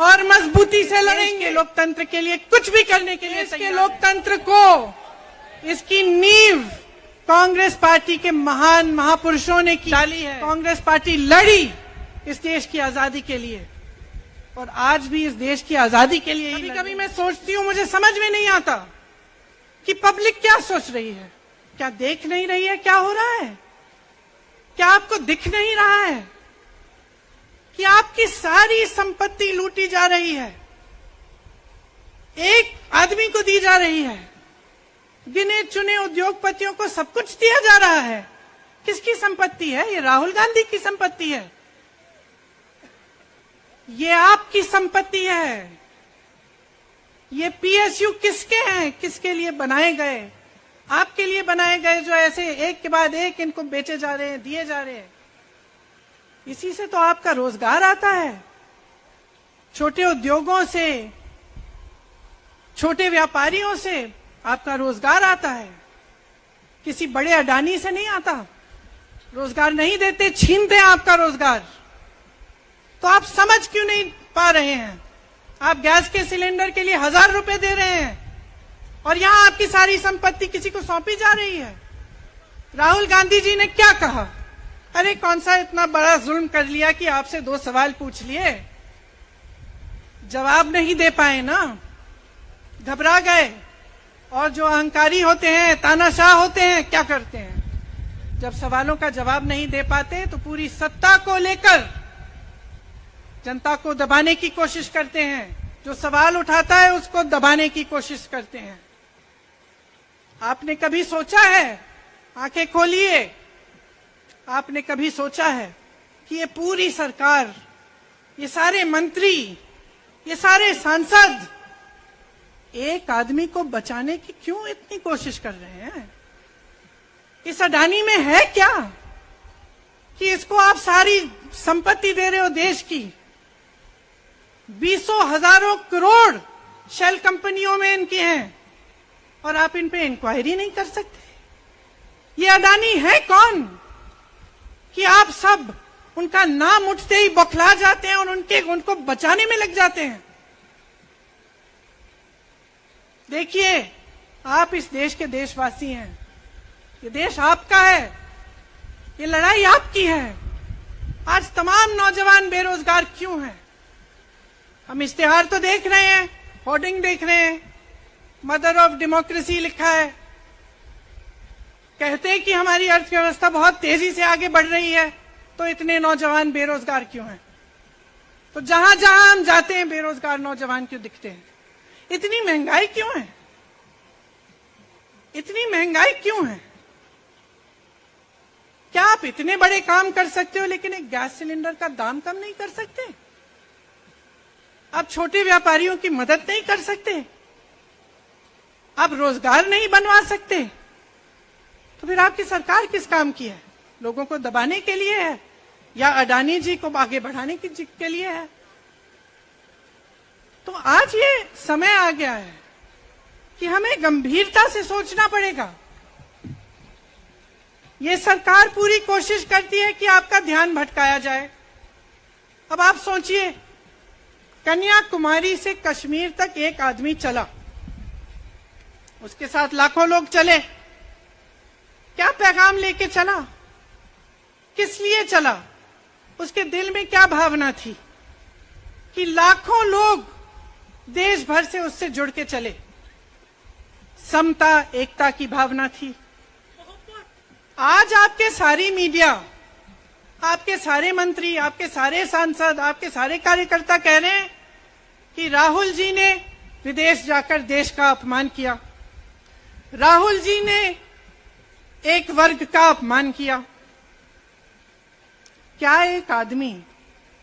और मजबूती से लड़ेंगे। लोकतंत्र के लिए कुछ भी करने के लिए इसके लोकतंत्र को, इसकी नींव कांग्रेस पार्टी के महान महापुरुषों ने डाली है। कांग्रेस पार्टी लड़ी इस देश की आजादी के लिए और आज भी इस देश की आजादी के लिए। कभी कभी मैं सोचती हूँ, मुझे समझ में नहीं आता कि पब्लिक क्या सोच रही है, क्या देख नहीं रही है क्या हो रहा है, क्या आपको दिख नहीं रहा है कि आपकी सारी संपत्ति लूटी जा रही है, एक आदमी को दी जा रही है, गिने चुने उद्योगपतियों को सब कुछ दिया जा रहा है। किसकी संपत्ति है? ये राहुल गांधी की संपत्ति है, ये आपकी संपत्ति है। ये पीएसयू किसके हैं, किसके लिए बनाए गए? आपके लिए बनाए गए, जो ऐसे एक के बाद एक इनको बेचे जा रहे हैं, दिए जा रहे हैं। इसी से तो आपका रोजगार आता है। छोटे उद्योगों से, छोटे व्यापारियों से आपका रोजगार आता है, किसी बड़े अडानी से नहीं आता। रोजगार नहीं देते, छीनते हैं आपका रोजगार। तो आप समझ क्यों नहीं पा रहे हैं? आप गैस के सिलेंडर के लिए 1000 रुपए दे रहे हैं और यहां आपकी सारी संपत्ति किसी को सौंपी जा रही है। राहुल गांधी जी ने क्या कहा? अरे कौन सा इतना बड़ा जुल्म कर लिया कि आपसे 2 सवाल पूछ लिए, जवाब नहीं दे पाए ना, घबरा गए। और जो अहंकारी होते हैं, तानाशाह होते हैं, क्या करते हैं? जब सवालों का जवाब नहीं दे पाते तो पूरी सत्ता को लेकर जनता को दबाने की कोशिश करते हैं। जो सवाल उठाता है उसको दबाने की कोशिश करते हैं। आपने कभी सोचा है, आंखें खोलिए, आपने कभी सोचा है कि ये पूरी सरकार, ये सारे मंत्री, ये सारे सांसद एक आदमी को बचाने की क्यों इतनी कोशिश कर रहे हैं? इस अडानी में है क्या कि इसको आप सारी संपत्ति दे रहे हो देश की? 20 हजारों करोड़ शेल कंपनियों में इनकी हैं और आप इन पे इंक्वायरी नहीं कर सकते। ये अडानी है कौन कि आप सब उनका नाम उठते ही बौखला जाते हैं और उनको बचाने में लग जाते हैं? देखिए, आप इस देश के देशवासी हैं, ये देश आपका है, ये लड़ाई आपकी है। आज तमाम नौजवान बेरोजगार क्यों हैं? हम इश्तेहार तो देख रहे हैं, होर्डिंग देख रहे हैं, मदर ऑफ डेमोक्रेसी लिखा है, कहते हैं कि हमारी अर्थव्यवस्था बहुत तेजी से आगे बढ़ रही है, तो इतने नौजवान बेरोजगार क्यों हैं? तो जहां जहां हम जाते हैं बेरोजगार नौजवान क्यों दिखते हैं? इतनी महंगाई क्यों है? इतनी महंगाई क्यों है? क्या आप इतने बड़े काम कर सकते हो लेकिन एक गैस सिलेंडर का दाम कम नहीं कर सकते? आप छोटे व्यापारियों की मदद नहीं कर सकते? आप रोजगार नहीं बनवा सकते? तो फिर आपकी सरकार किस काम की है? लोगों को दबाने के लिए है या अडानी जी को आगे बढ़ाने के लिए है? तो आज ये समय आ गया है कि हमें गंभीरता से सोचना पड़ेगा। ये सरकार पूरी कोशिश करती है कि आपका ध्यान भटकाया जाए। अब आप सोचिए, कन्याकुमारी से कश्मीर तक एक आदमी चला, उसके साथ लाखों लोग चले। क्या पैगाम लेके चला? किस लिए चला? उसके दिल में क्या भावना थी कि लाखों लोग देश भर से उससे जुड़ के चले? समता, एकता की भावना थी। आज आपके सारी मीडिया, आपके सारे मंत्री, आपके सारे सांसद, आपके सारे कार्यकर्ता कह रहे हैं कि राहुल जी ने विदेश जाकर देश का अपमान किया, राहुल जी ने एक वर्ग का अपमान किया। क्या एक आदमी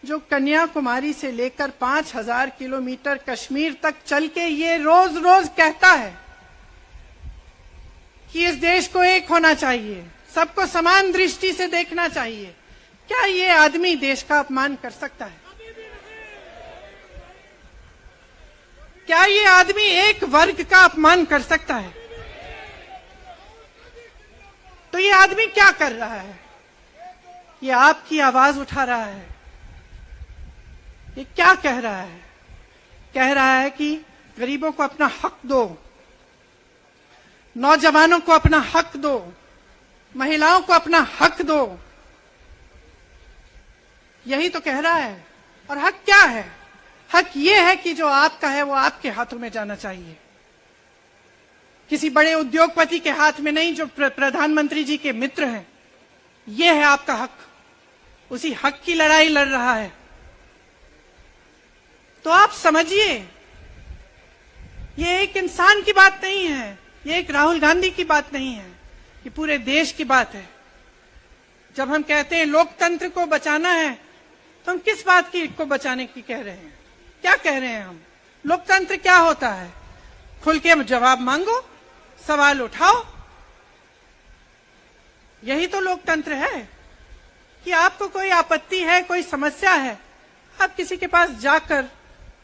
जो कन्याकुमारी से लेकर 5000 किलोमीटर कश्मीर तक चल के ये रोज रोज कहता है कि इस देश को एक होना चाहिए, सबको समान दृष्टि से देखना चाहिए, क्या ये आदमी देश का अपमान कर सकता है? क्या ये आदमी एक वर्ग का अपमान कर सकता है? तो ये आदमी क्या कर रहा है? ये आपकी आवाज उठा रहा है। ये क्या कह रहा है? कह रहा है कि गरीबों को अपना हक दो, नौजवानों को अपना हक दो, महिलाओं को अपना हक दो, यही तो कह रहा है। और हक क्या है? हक ये है कि जो आपका है वो आपके हाथों में जाना चाहिए, किसी बड़े उद्योगपति के हाथ में नहीं, जो प्रधानमंत्री जी के मित्र हैं। ये है आपका हक, उसी हक की लड़ाई लड़ रहा है। तो आप समझिए, ये एक इंसान की बात नहीं है, ये एक राहुल गांधी की बात नहीं है, ये पूरे देश की बात है। जब हम कहते हैं लोकतंत्र को बचाना है, तो हम किस बात की को बचाने की कह रहे हैं? क्या कह रहे हैं हम? लोकतंत्र क्या होता है? खुल के जवाब मांगो, सवाल उठाओ, यही तो लोकतंत्र है। कि आपको कोई आपत्ति है, कोई समस्या है, आप किसी के पास जाकर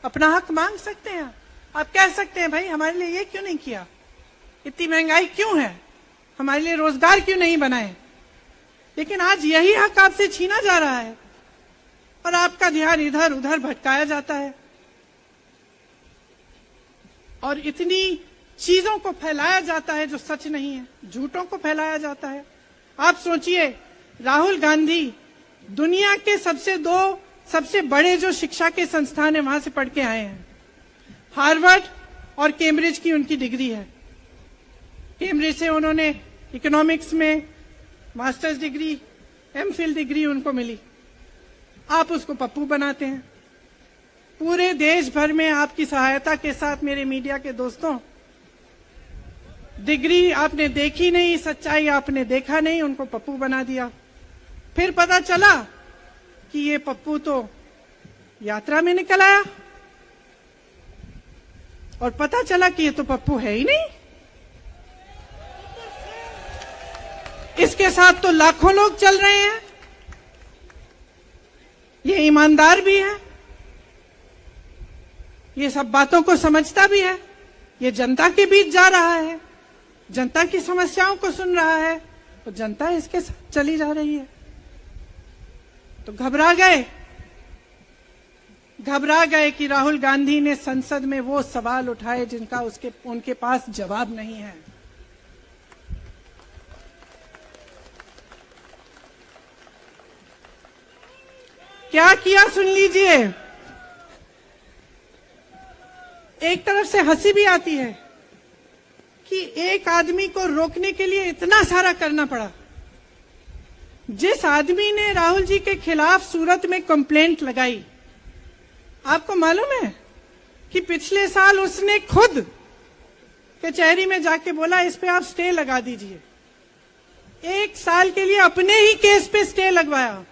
अपना हक मांग सकते हैं। आप कह सकते हैं भाई हमारे लिए ये क्यों नहीं किया, इतनी महंगाई क्यों है, हमारे लिए रोजगार क्यों नहीं बनाए। लेकिन आज यही हक आपसे छीना जा रहा है और आपका ध्यान इधर उधर भटकाया जाता है और इतनी चीजों को फैलाया जाता है जो सच नहीं है, झूठों को फैलाया जाता है। आप सोचिए, राहुल गांधी दुनिया के सबसे बड़े जो शिक्षा के संस्थान है वहां से पढ़ के आए हैं। हार्वर्ड और कैम्ब्रिज की उनकी डिग्री है। कैम्ब्रिज से उन्होंने इकोनॉमिक्स में मास्टर्स डिग्री, एमफिल डिग्री उनको मिली। आप उसको पप्पू बनाते हैं। पूरे देश भर में आपकी सहायता के साथ मेरे मीडिया के दोस्तों, डिग्री आपने देखी नहीं, सच्चाई आपने देखा नहीं, उनको पप्पू बना दिया। फिर पता चला कि ये पप्पू तो यात्रा में निकल आया और पता चला कि ये तो पप्पू है ही नहीं। इसके साथ तो लाखों लोग चल रहे हैं। ये ईमानदार भी है, ये सब बातों को समझता भी है, ये जनता के बीच जा रहा है, जनता की समस्याओं को सुन रहा है, तो जनता इसके साथ चली जा रही है। तो घबरा गए कि राहुल गांधी ने संसद में वो सवाल उठाए जिनका उनके पास जवाब नहीं है। क्या किया सुन लीजिए। एक तरफ से हंसी भी आती है कि एक आदमी को रोकने के लिए इतना सारा करना पड़ा। जिस आदमी ने राहुल जी के खिलाफ सूरत में कंप्लेंट लगाई, आपको मालूम है कि पिछले साल उसने खुद कचहरी में जाके बोला इस पे आप स्टे लगा दीजिए। 1 साल के लिए अपने ही केस पे स्टे लगवाया।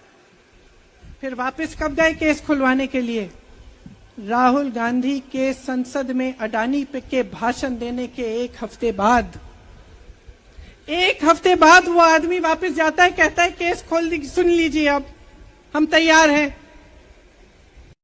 फिर वापस कब गए केस खुलवाने के लिए? राहुल गांधी के संसद में अडानी पे के भाषण देने के 1 हफ्ते बाद। 1 हफ्ते बाद वो आदमी वापस जाता है, कहता है केस खोल दी, सुन लीजिए अब हम तैयार हैं।